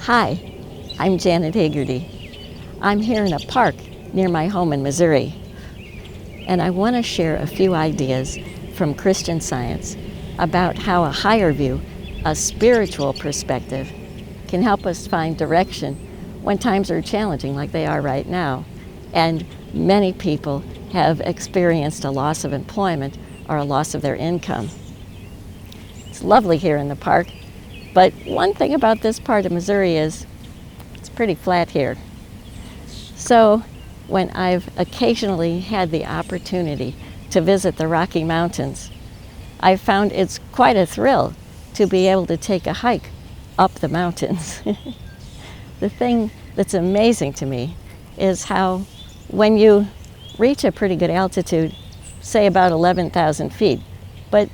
Hi, I'm Janet Hegarty. I'm here in a park near my home in Missouri, and I want to share a few ideas from Christian Science about how a higher view, a spiritual perspective, can help us find direction when times are challenging like they are right now, and many people have experienced a loss of employment or a loss of their income. It's lovely here in the park, but one thing about this part of Missouri is it's pretty flat here. So when I've occasionally had the opportunity to visit the Rocky Mountains, I've found it's quite a thrill to be able to take a hike up the mountains. The thing that's amazing to me is how when you reach a pretty good altitude, say about 11,000 feet, but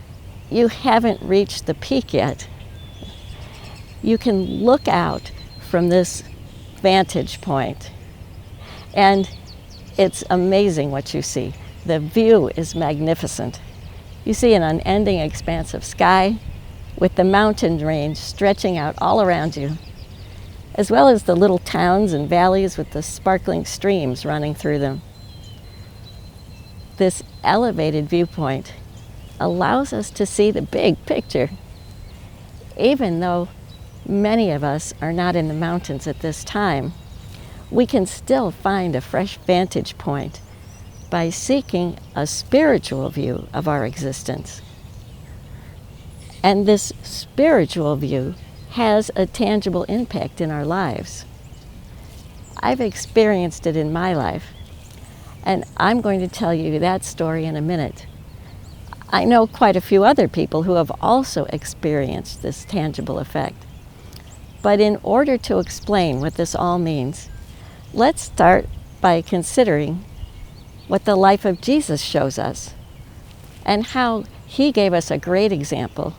you haven't reached the peak yet, you can look out from this vantage point, and it's amazing what you see. The view is magnificent. You see an unending expanse of sky with the mountain range stretching out all around you, as well as the little towns and valleys with the sparkling streams running through them. This elevated viewpoint allows us to see the big picture. Even though many of us are not in the mountains at this time, we can still find a fresh vantage point by seeking a spiritual view of our existence. And this spiritual view has a tangible impact in our lives. I've experienced it in my life, and I'm going to tell you that story in a minute. I know quite a few other people who have also experienced this tangible effect. But in order to explain what this all means, let's start by considering what the life of Jesus shows us and how he gave us a great example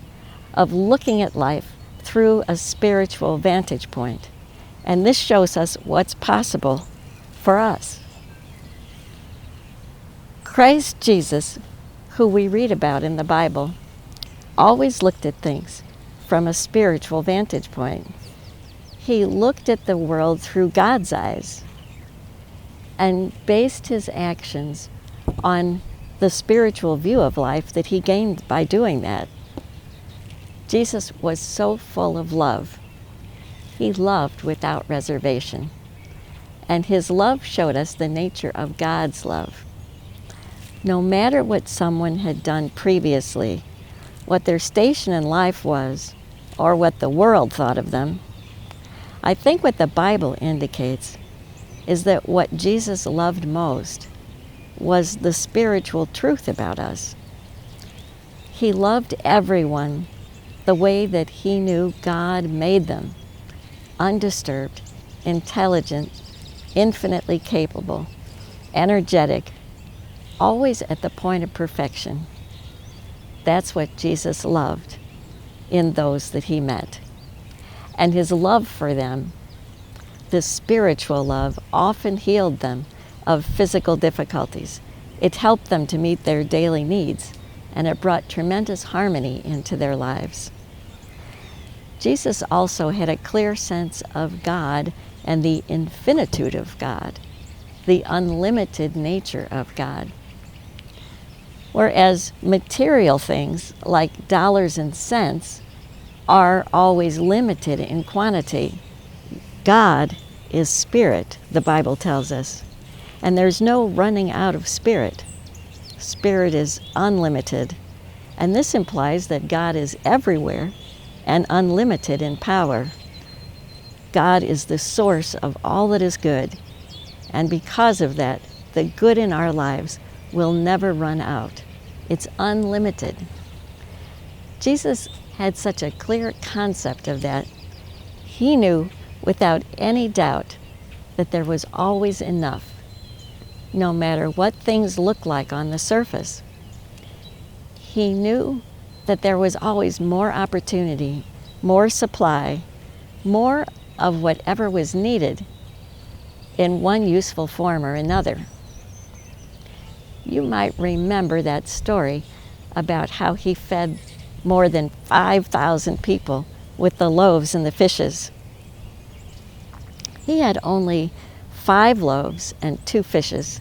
of looking at life through a spiritual vantage point. And this shows us what's possible for us. Christ Jesus, who we read about in the Bible, always looked at things from a spiritual vantage point. He looked at the world through God's eyes and based his actions on the spiritual view of life that he gained by doing that. Jesus was so full of love. He loved without reservation, and his love showed us the nature of God's love. No matter what someone had done previously, what their station in life was, or what the world thought of them, I think what the Bible indicates is that what Jesus loved most was the spiritual truth about us. He loved everyone the way that he knew God made them, undisturbed, intelligent, infinitely capable, energetic, always at the point of perfection. That's what Jesus loved in those that he met. And his love for them, this spiritual love, often healed them of physical difficulties. It helped them to meet their daily needs, and it brought tremendous harmony into their lives. Jesus also had a clear sense of God and the infinitude of God, the unlimited nature of God. Whereas material things like dollars and cents are always limited in quantity, God is spirit, the Bible tells us, and there's no running out of spirit. Spirit is unlimited, and this implies that God is everywhere and unlimited in power. God is the source of all that is good, and because of that, the good in our lives will never run out. It's unlimited. Jesus had such a clear concept of that. He knew without any doubt that there was always enough, no matter what things look like on the surface. He knew that there was always more opportunity, more supply, more of whatever was needed in one useful form or another. You might remember that story about how he fed more than 5,000 people with the loaves and the fishes. He had only 5 loaves and 2 fishes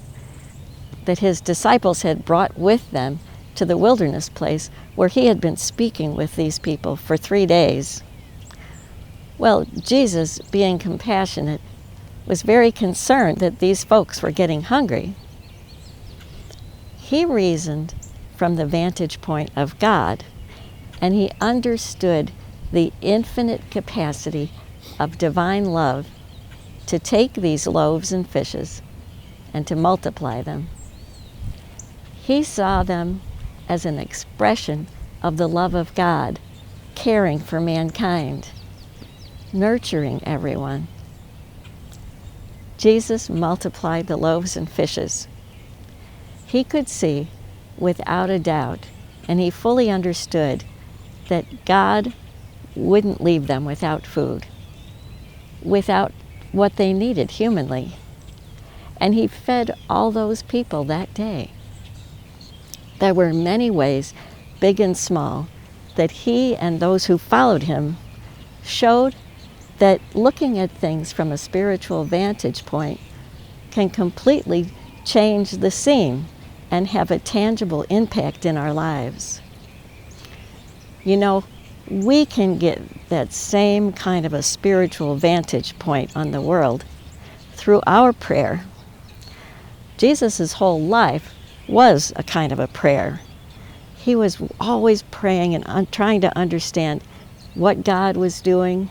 that his disciples had brought with them to the wilderness place where he had been speaking with these people for 3 days. Well, Jesus, being compassionate, was very concerned that these folks were getting hungry. He reasoned from the vantage point of God, and he understood the infinite capacity of divine love to take these loaves and fishes and to multiply them. He saw them as an expression of the love of God, caring for mankind, nurturing everyone. Jesus multiplied the loaves and fishes. He could see, without a doubt, and he fully understood that God wouldn't leave them without food, without what they needed humanly. And he fed all those people that day. There were many ways, big and small, that he and those who followed him showed that looking at things from a spiritual vantage point can completely change the scene and have a tangible impact in our lives. You know, we can get that same kind of a spiritual vantage point on the world through our prayer. Jesus' whole life was a kind of a prayer. He was always praying and trying to understand what God was doing,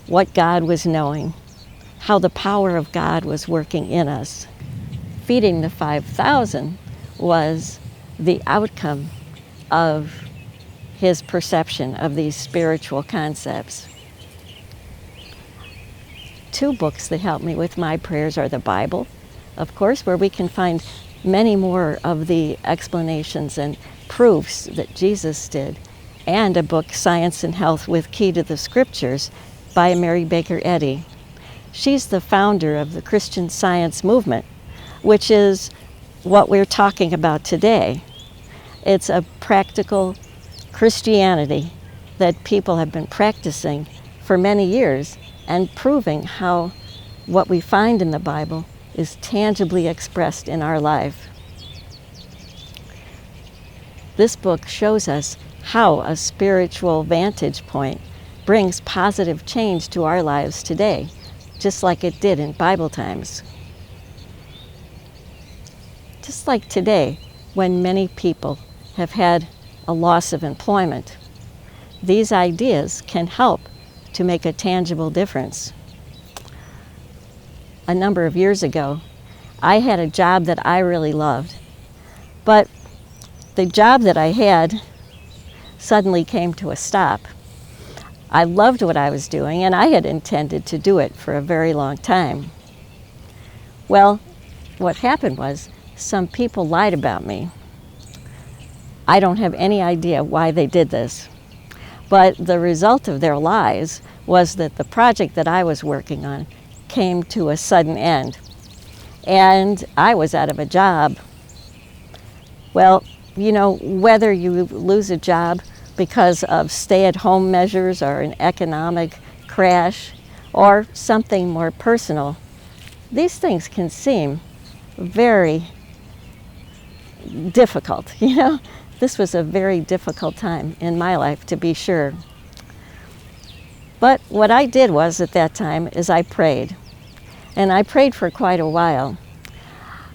what God was knowing, how the power of God was working in us. Feeding the 5,000 was the outcome of his perception of these spiritual concepts. 2 books that help me with my prayers are the Bible, of course, where we can find many more of the explanations and proofs that Jesus did, and a book, Science and Health with Key to the Scriptures, by Mary Baker Eddy. She's the founder of the Christian Science movement, which is what we're talking about today. It's a practical Christianity that people have been practicing for many years and proving how what we find in the Bible is tangibly expressed in our life. This book shows us how a spiritual vantage point brings positive change to our lives today, just like it did in Bible times. Just like today, when many people have had a loss of employment, these ideas can help to make a tangible difference. A number of years ago, I had a job that I really loved, but the job that I had suddenly came to a stop. I loved what I was doing, and I had intended to do it for a very long time. Well, what happened was some people lied about me. I don't have any idea why they did this, but the result of their lies was that the project that I was working on came to a sudden end, and I was out of a job. Well, you know, whether you lose a job because of stay-at-home measures or an economic crash or something more personal, these things can seem very difficult, you know. This was a very difficult time in my life, to be sure. But what I did was, at that time, is I prayed. And I prayed for quite a while.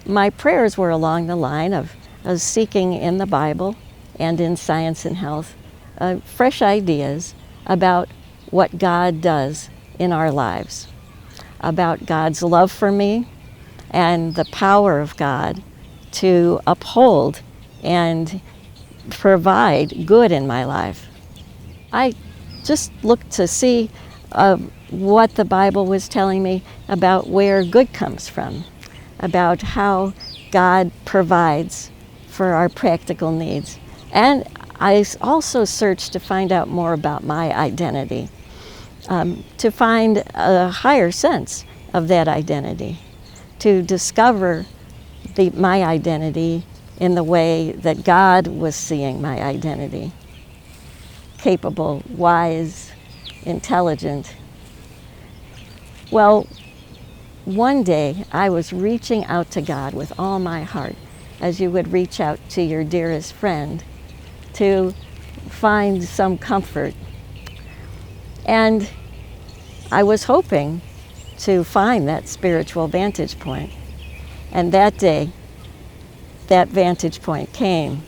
My prayers were along the line of seeking in the Bible and in Science and Health fresh ideas about what God does in our lives, about God's love for me and the power of God to uphold and provide good in my life. I just looked to see what the Bible was telling me about where good comes from, about how God provides for our practical needs. And I also searched to find out more about my identity, to find a higher sense of that identity, to discover my identity in the way that God was seeing my identity. Capable, wise, intelligent. Well, one day I was reaching out to God with all my heart, as you would reach out to your dearest friend to find some comfort. And I was hoping to find that spiritual vantage point. And that day, that vantage point came.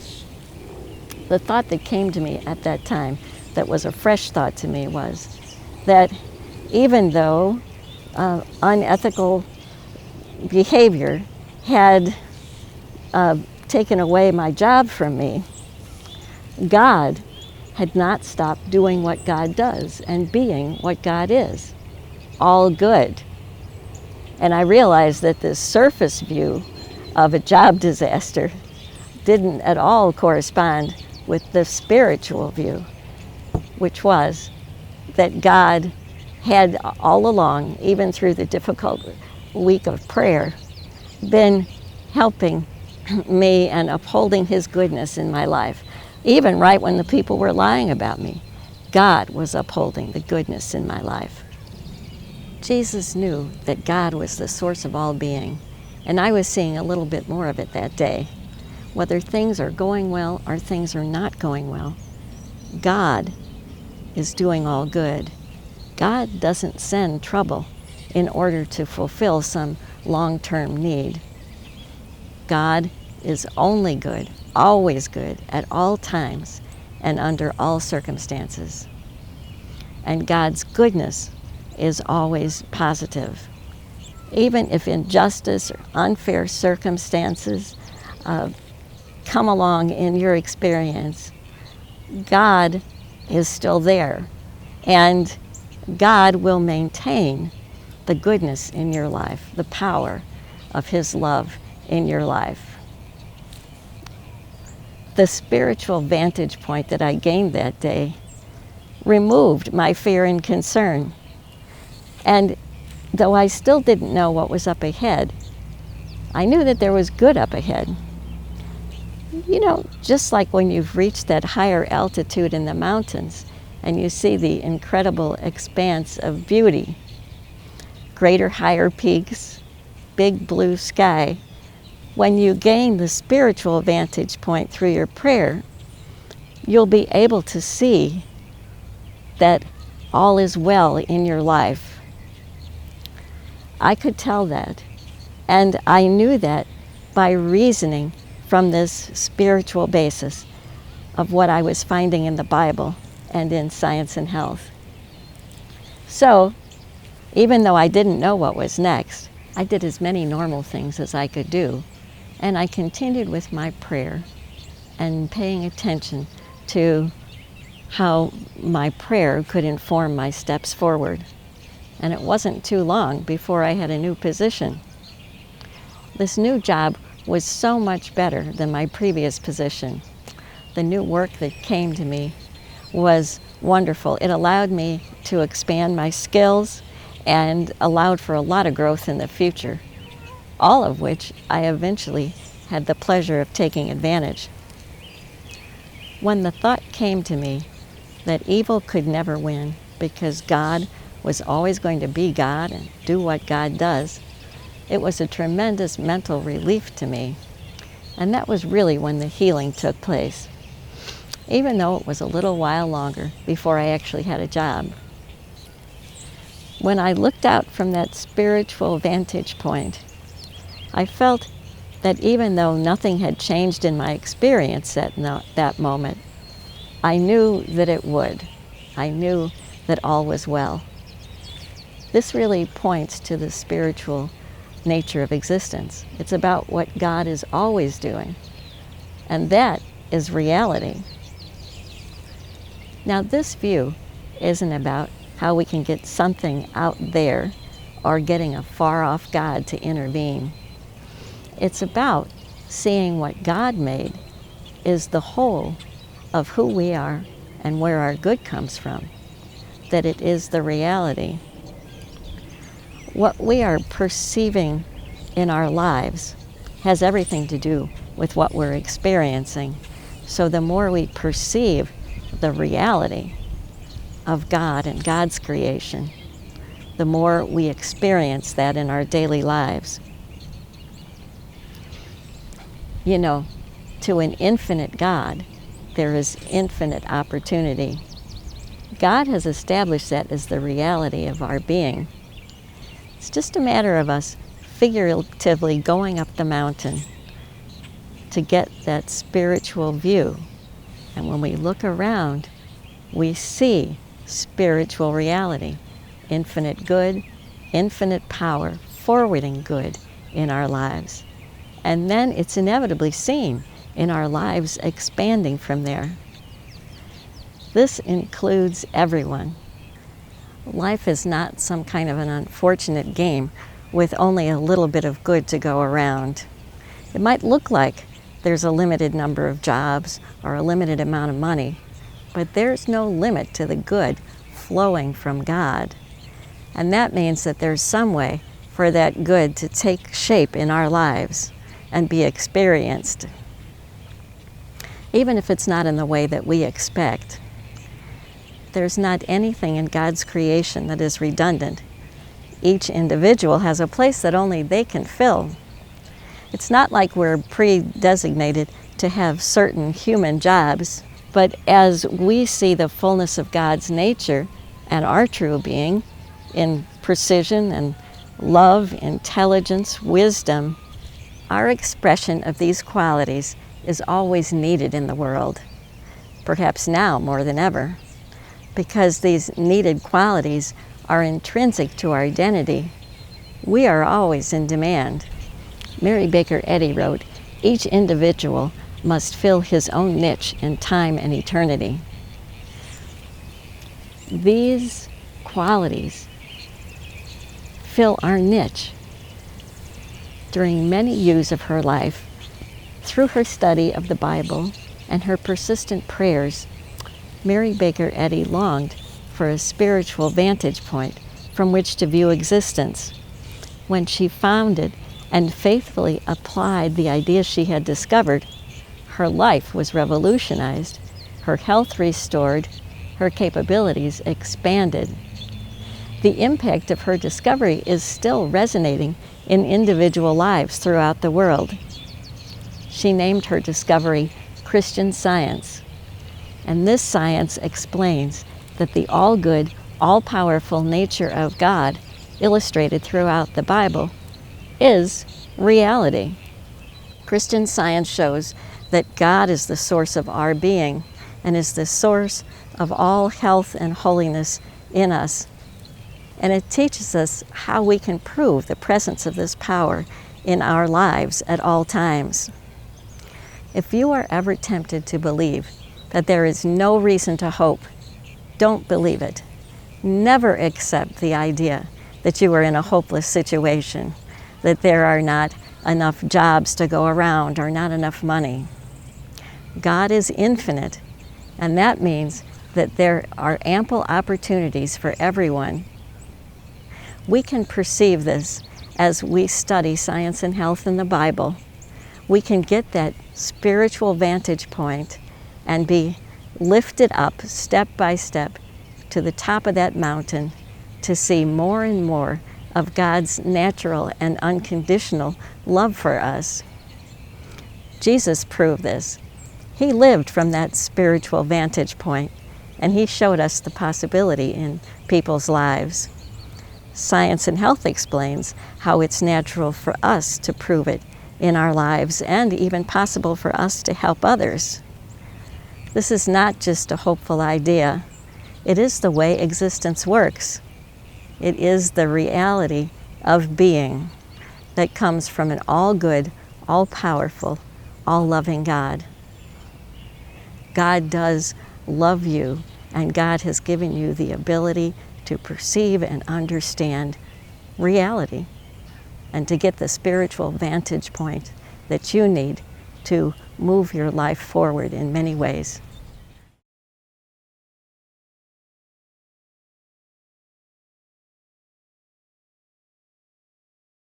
The thought that came to me at that time, that was a fresh thought to me, was that even though unethical behavior had taken away my job from me, God had not stopped doing what God does and being what God is, all good. And I realized that this surface view of a job disaster didn't at all correspond with the spiritual view, which was that God had all along, even through the difficult week of prayer, been helping me and upholding His goodness in my life. Even right when the people were lying about me, God was upholding the goodness in my life. Jesus knew that God was the source of all being, and I was seeing a little bit more of it that day. Whether things are going well or things are not going well, God is doing all good. God doesn't send trouble in order to fulfill some long-term need. God is only good, always good, at all times and under all circumstances. And God's goodness is always positive. Even if injustice or unfair circumstances come along in your experience, God is still there. And God will maintain the goodness in your life, the power of His love in your life. The spiritual vantage point that I gained that day removed my fear and concern. And though I still didn't know what was up ahead, I knew that there was good up ahead. You know, just like when you've reached that higher altitude in the mountains and you see the incredible expanse of beauty, greater, higher peaks, big blue sky, when you gain the spiritual vantage point through your prayer, you'll be able to see that all is well in your life. I could tell that, and I knew that by reasoning from this spiritual basis of what I was finding in the Bible and in science and health. So, even though I didn't know what was next, I did as many normal things as I could do, and I continued with my prayer and paying attention to how my prayer could inform my steps forward. And it wasn't too long before I had a new position. This new job was so much better than my previous position. The new work that came to me was wonderful. It allowed me to expand my skills and allowed for a lot of growth in the future, all of which I eventually had the pleasure of taking advantage. When the thought came to me that evil could never win because God was always going to be God and do what God does, it was a tremendous mental relief to me. And that was really when the healing took place, even though it was a little while longer before I actually had a job. When I looked out from that spiritual vantage point, I felt that even though nothing had changed in my experience at that moment, I knew that it would. I knew that all was well. This really points to the spiritual nature of existence. It's about what God is always doing, and that is reality. Now, this view isn't about how we can get something out there or getting a far-off God to intervene. It's about seeing what God made is the whole of who we are and where our good comes from, that it is the reality. What we are perceiving in our lives has everything to do with what we're experiencing. So the more we perceive the reality of God and God's creation, the more we experience that in our daily lives. You know, to an infinite God, there is infinite opportunity. God has established that as the reality of our being. It's just a matter of us figuratively going up the mountain to get that spiritual view. And when we look around, we see spiritual reality, infinite good, infinite power, forwarding good in our lives. And then it's inevitably seen in our lives expanding from there. This includes everyone. Life is not some kind of an unfortunate game with only a little bit of good to go around. It might look like there's a limited number of jobs or a limited amount of money, but there's no limit to the good flowing from God. And that means that there's some way for that good to take shape in our lives and be experienced, even if it's not in the way that we expect. There's not anything in God's creation that is redundant. Each individual has a place that only they can fill. It's not like we're pre-designated to have certain human jobs, but as we see the fullness of God's nature and our true being in precision and love, intelligence, wisdom, our expression of these qualities is always needed in the world, perhaps now more than ever, because these needed qualities are intrinsic to our identity. We are always in demand. Mary Baker Eddy wrote, "Each individual must fill his own niche in time and eternity." These qualities fill our niche. During many years of her life, through her study of the Bible and her persistent prayers, Mary Baker Eddy longed for a spiritual vantage point from which to view existence. When she found it and faithfully applied the ideas she had discovered, her life was revolutionized, her health restored, her capabilities expanded. The impact of her discovery is still resonating in individual lives throughout the world. She named her discovery Christian Science, and this science explains that the all-good, all-powerful nature of God, illustrated throughout the Bible, is reality. Christian Science shows that God is the source of our being and is the source of all health and holiness in us. And it teaches us how we can prove the presence of this power in our lives at all times. If you are ever tempted to believe that there is no reason to hope, don't believe it. Never accept the idea that you are in a hopeless situation, that there are not enough jobs to go around or not enough money. God is infinite, and that means that there are ample opportunities for everyone. We can perceive this as we study science and health in the Bible. We can get that spiritual vantage point and be lifted up step by step to the top of that mountain to see more and more of God's natural and unconditional love for us. Jesus proved this. He lived from that spiritual vantage point, and he showed us the possibility in people's lives. Science and Health explains how it's natural for us to prove it in our lives and even possible for us to help others. This is not just a hopeful idea. It is the way existence works. It is the reality of being that comes from an all-good, all-powerful, all-loving God. God does love you, and God has given you the ability to perceive and understand reality and to get the spiritual vantage point that you need to move your life forward in many ways.